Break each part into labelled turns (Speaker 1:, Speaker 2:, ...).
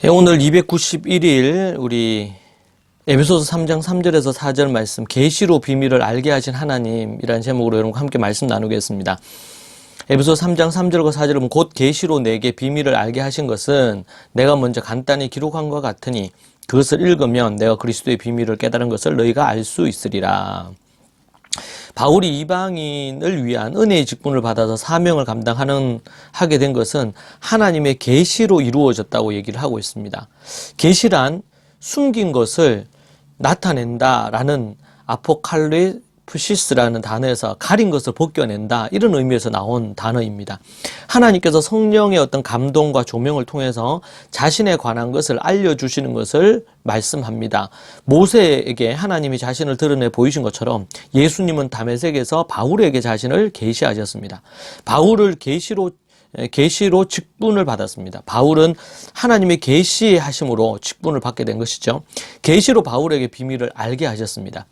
Speaker 1: 오늘 291일 우리 에베소서 3장 3절에서 4절 말씀 계시로 비밀을 알게 하신 하나님이라는 제목으로 여러분과 함께 말씀 나누겠습니다. 에베소서 3장 3절과 4절을 보면 곧 계시로 내게 비밀을 알게 하신 것은 내가 먼저 간단히 기록한 것 같으니 그것을 읽으면 내가 그리스도의 비밀을 깨달은 것을 너희가 알 수 있으리라. 바울이 이방인을 위한 은혜의 직분을 받아서 사명을 하게 된 것은 하나님의 계시로 이루어졌다고 얘기를 하고 있습니다. 계시란 숨긴 것을 나타낸다라는 아포칼리프시스라는 단어에서 가린 것을 벗겨낸다, 이런 의미에서 나온 단어입니다. 하나님께서 성령의 어떤 감동과 조명을 통해서 자신에 관한 것을 알려주시는 것을 말씀합니다. 모세에게 하나님이 자신을 드러내 보이신 것처럼 예수님은 다메섹에서 바울에게 자신을 계시하셨습니다. 바울을 계시로 직분을 받았습니다. 바울은 하나님의 계시하심으로 직분을 받게 된 것이죠. 계시로 바울에게 비밀을 알게 하셨습니다.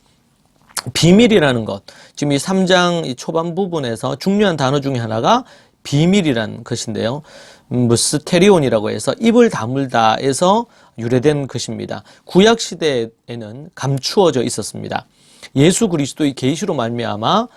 Speaker 1: 비밀이라는 것, 지금 이 3장 초반 부분에서 중요한 단어 중에 하나가 비밀이라는 것인데요. 무스테리온이라고 해서 입을 다물다에서 유래된 것입니다. 구약 시대에는 감추어져 있었습니다. 예수 그리스도의 계시로 말미암아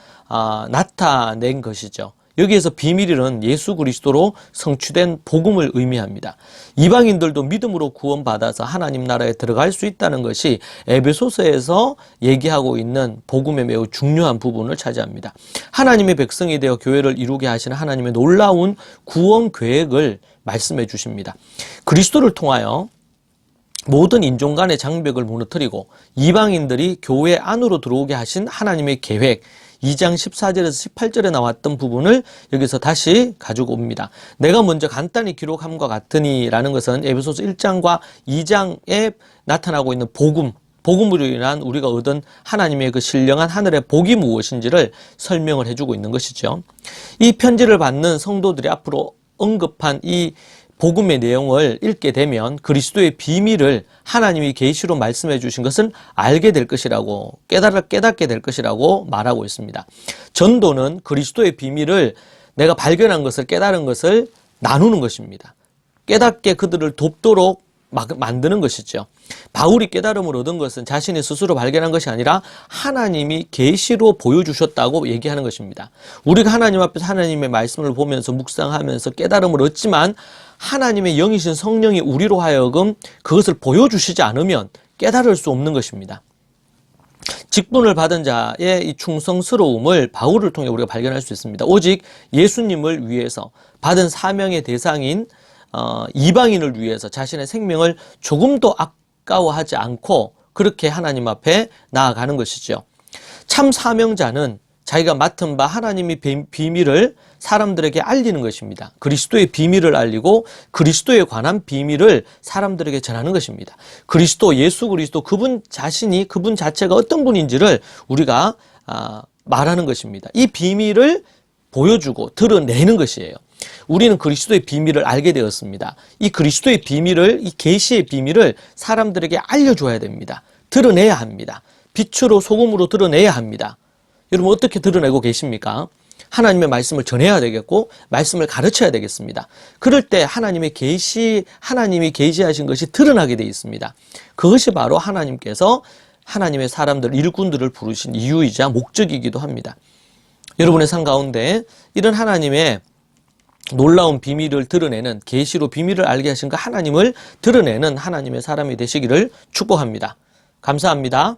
Speaker 1: 나타낸 것이죠. 여기에서 비밀은 예수 그리스도로 성취된 복음을 의미합니다. 이방인들도 믿음으로 구원받아서 하나님 나라에 들어갈 수 있다는 것이 에베소서에서 얘기하고 있는 복음의 매우 중요한 부분을 차지합니다. 하나님의 백성이 되어 교회를 이루게 하시는 하나님의 놀라운 구원 계획을 말씀해 주십니다. 그리스도를 통하여 모든 인종 간의 장벽을 무너뜨리고 이방인들이 교회 안으로 들어오게 하신 하나님의 계획, 2장 14절에서 18절에 나왔던 부분을 여기서 다시 가지고 옵니다. 내가 먼저 간단히 기록함과 같으니 라는 것은 에베소서 1장과 2장에 나타나고 있는 복음으로 인한 우리가 얻은 하나님의 그 신령한 하늘의 복이 무엇인지를 설명을 해주고 있는 것이죠. 이 편지를 받는 성도들이 앞으로 언급한 이 복음의 내용을 읽게 되면 그리스도의 비밀을 하나님이 계시로 말씀해 주신 것은 알게 될 것이라고, 깨닫게 될 것이라고 말하고 있습니다. 전도는 그리스도의 비밀을, 내가 발견한 것을, 깨달은 것을 나누는 것입니다. 깨닫게 그들을 돕도록 만드는 것이죠. 바울이 깨달음을 얻은 것은 자신이 스스로 발견한 것이 아니라 하나님이 계시로 보여주셨다고 얘기하는 것입니다. 우리가 하나님 앞에서 하나님의 말씀을 보면서 묵상하면서 깨달음을 얻지만 하나님의 영이신 성령이 우리로 하여금 그것을 보여주시지 않으면 깨달을 수 없는 것입니다. 직분을 받은 자의 이 충성스러움을 바울을 통해 우리가 발견할 수 있습니다. 오직 예수님을 위해서 받은 사명의 대상인 이방인을 위해서 자신의 생명을 조금도 아까워하지 않고 그렇게 하나님 앞에 나아가는 것이죠. 참 사명자는 자기가 맡은 바 하나님의 비밀을 사람들에게 알리는 것입니다. 그리스도의 비밀을 알리고 그리스도에 관한 비밀을 사람들에게 전하는 것입니다. 예수 그리스도 그분 자체가 어떤 분인지를 우리가 말하는 것입니다. 이 비밀을 보여주고 드러내는 것이에요. 우리는 그리스도의 비밀을 알게 되었습니다. 이 그리스도의 비밀을, 이 계시의 비밀을 사람들에게 알려줘야 됩니다. 드러내야 합니다. 빛으로 소금으로 드러내야 합니다. 여러분 어떻게 드러내고 계십니까? 하나님의 말씀을 전해야 되겠고 말씀을 가르쳐야 되겠습니다. 그럴 때 하나님이 계시하신 것이 드러나게 되어 있습니다. 그것이 바로 하나님께서 하나님의 사람들, 일꾼들을 부르신 이유이자 목적이기도 합니다. 여러분의 삶 가운데 이런 하나님의 놀라운 비밀을 드러내는, 계시로 비밀을 알게 하신 그 하나님을 드러내는 하나님의 사람이 되시기를 축복합니다. 감사합니다.